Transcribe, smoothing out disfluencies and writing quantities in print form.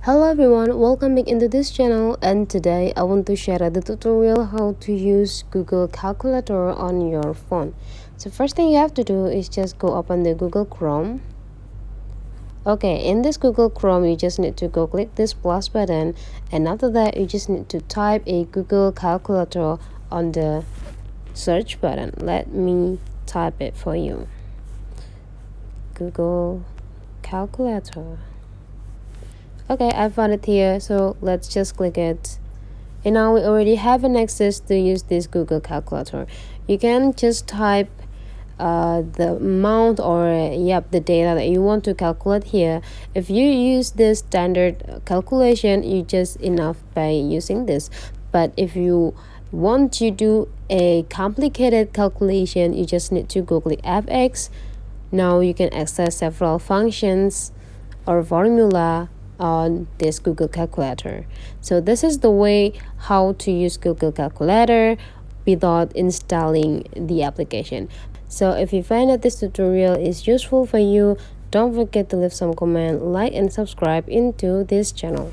Hello everyone, welcome back into this channel, and today I want to share the tutorial how to use Google Calculator on your phone. So first thing you have to do is just go open the Google Chrome. Okay, in this Google Chrome you just need to go click this plus button, and after that you just need to type a Google Calculator on the search button. Let me type it for you. Google Calculator. Okay, I found it here, so let's just click it. And now we already have an access to use this Google Calculator. You can just type the amount or the data that you want to calculate here. If you use this standard calculation, you just enough by using this. But if you want to do a complicated calculation, you just need to go click FX. Now you can access several functions or formula on this Google Calculator. So this is the way how to use Google Calculator without installing the application. So if you find that this tutorial is useful for you, don't forget to leave some comment, like and subscribe into this channel.